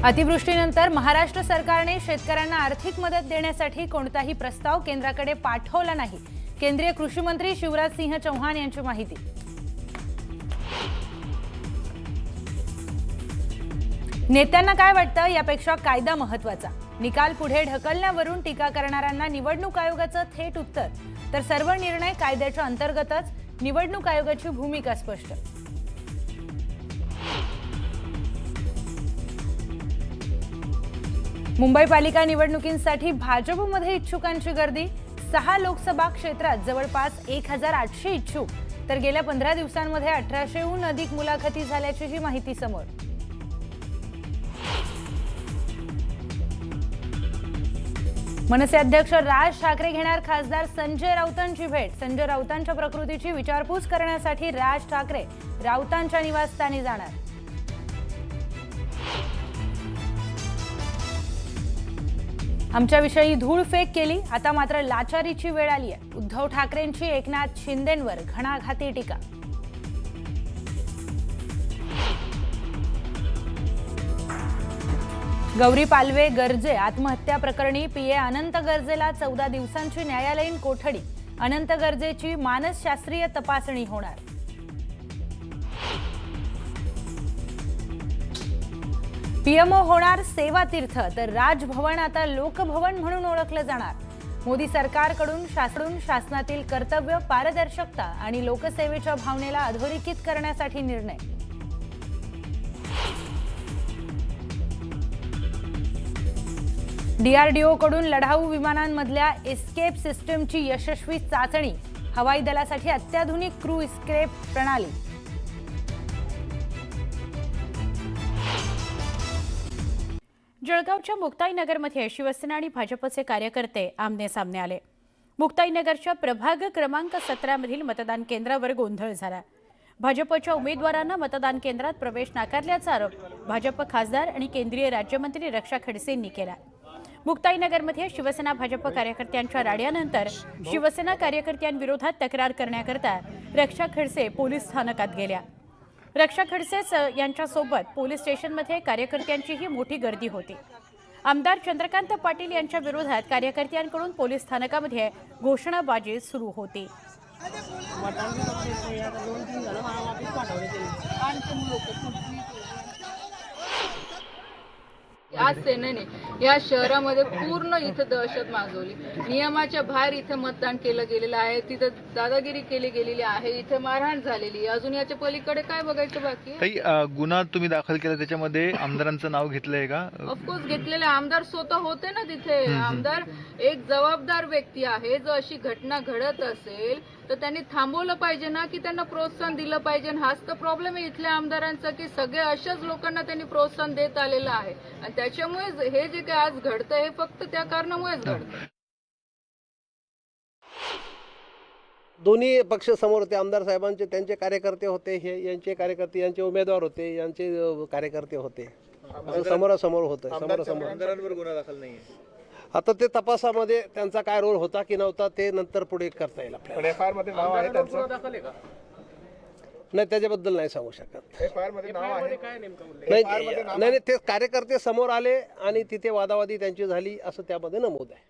अतिवृष्टीनंतर महाराष्ट्र सरकारने शेतकऱ्यांना आर्थिक मदत देण्यासाठी कोणताही प्रस्ताव केंद्राकडे पाठवला नाही। केंद्रीय कृषी मंत्री शिवराज सिंह चौहान यांची माहिती। नेत्यांना काय वाटतं यापेक्षा कायदा महत्त्वाचा। निकाल पुढे ढकलण्यावरून टीका करणाऱ्यांना निवडणूक आयोगाचं थेट उत्तर, तर सर्व निर्णय कायद्याच्या अंतर्गतच। निवडणूक आयोगाची भूमिका स्पष्ट। मुंबई पालिका निवडणुकींसाठी भाजपमध्ये इच्छुकांची गर्दी। 6 लोकसभा क्षेत्रात जवळपास 1800 इच्छुक, तर गेल्या 15 दिवसांमध्ये 1800हून अधिक मुलाखती झाल्याची माहिती समोर। मनसे अध्यक्ष राज ठाकरे घेणार खासदार संजय राऊतांची भेट। संजय राऊतांच्या प्रकृतीची विचारपूस करण्यासाठी राज ठाकरे राऊतांच्या निवासस्थानी जाणार। आमच्याविषयी धूळफेक केली, आता मात्र लाचारीची वेळ आली आहे। उद्धव ठाकरेंची एकनाथ शिंदेंवर घणाघाती टीका। गौरी पालवे गर्जे आत्महत्या प्रकरणी पीए अनंत गर्जेला 14 दिवसांची न्यायालयीन कोठडी। अनंत गर्जेची मानसशास्त्रीय तपासणी होणार। पीएमओ होणार सेवा तीर्थ, तर राजभवन आता लोकभवन म्हणून ओळखलं जाणार। मोदी सरकारकडून शासनातील कर्तव्य, पारदर्शकता आणि लोकसेवेच्या भावनेला अधोरेखित करण्यासाठी निर्णय। डीआरडीओकडून लढाऊ विमानांमधल्या एस्केप सिस्टमची यशस्वी चाचणी। हवाई दलासाठी अत्याधुनिक क्रू एस्केप प्रणाली। जळगावच्या मुक्ताईनगरमध्ये शिवसेना आणि भाजपचे कार्यकर्ते आमने सामने आले। मुक्ताईनगरच्या प्रभाग क्रमांक 17 मधील मतदान केंद्रावर गोंधळ झाला। भाजपच्या उमेदवारांना मतदान केंद्रात प्रवेश नाकारल्याचा आरोप भाजप खासदार आणि केंद्रीय राज्यमंत्री रक्षा खडसेंनी केला। मुक्ताईनगरमध्ये शिवसेना भाजप कार्यकर्त्यांच्या राड्यानंतर शिवसेना कार्यकर्त्यांविरोधात तक्रार करण्याकरता रक्षा खडसे पोलीस स्थानकात गेल्या। रक्षा खडसे यांच्यासोबत पोलीस स्टेशनमध्ये कार्यकर्त्यांचीही मोठी गर्दी होती। आमदार चंद्रकांत पाटील यांच्या विरोधात कार्यकर्त्यांकडून पोलीस स्थानकामध्ये घोषणाबाजी सुरू होती। आज सेनेने या शहरामध्ये पूर्ण इथं दहशत माजवली। नियमाच्या बाहेर इथं मतदान केलं गेलेलं आहे, तिथं दादागिरी केली गेलेली आहे, इथे मारहाण झालेली। अजून याच्या पलीकडे काय बघायचं बाकी आहे? गुन्हा तुम्ही दाखल केला, त्याच्यामध्ये आमदारांचं नाव घेतलंय का? ऑफकोर्स घेतलेलं। आमदार स्वतः होते ना तिथे। आमदार एक जबाबदार व्यक्ती आहे। जर अशी घटना घडत असेल तर त्यांनी थांबवलं पाहिजे ना, की त्यांना प्रोत्साहन दिलं पाहिजे। हाच तर प्रॉब्लेम आहे इथल्या आमदारांचा, की सगळे अशाच लोकांना त्यांनी प्रोत्साहन देत आलेलं आहे आणि त्याच्यामुळे हे जे काही आज घडतंय हे फक्त त्या कारणामुळेच घडतंय। दोन्ही पक्ष समोर होते। आमदार साहेबांचे त्यांचे कार्यकर्ते होते, हे यांचे कार्यकर्ते, यांचे उमेदवार होते, यांचे कार्यकर्ते होते। समोरासमोर होतं, समोरासमोर। आमदारांवर गुन्हा दाखल नाहीये। आता ते तपासामध्ये त्यांचा काय रोल होता की नव्हता ते नंतर पुढे करता येईल आपल्याला। एफआयआर मध्ये नाव आहे त्यांचं? नाही, त्याच्याबद्दल नाही सांगू शकत। एफआयआर मध्ये नाव आहे? नाही, ते कार्यकर्ते समोर आले आणि तिथे वादावादी त्यांची झाली असं त्यामध्ये नमूद आहे।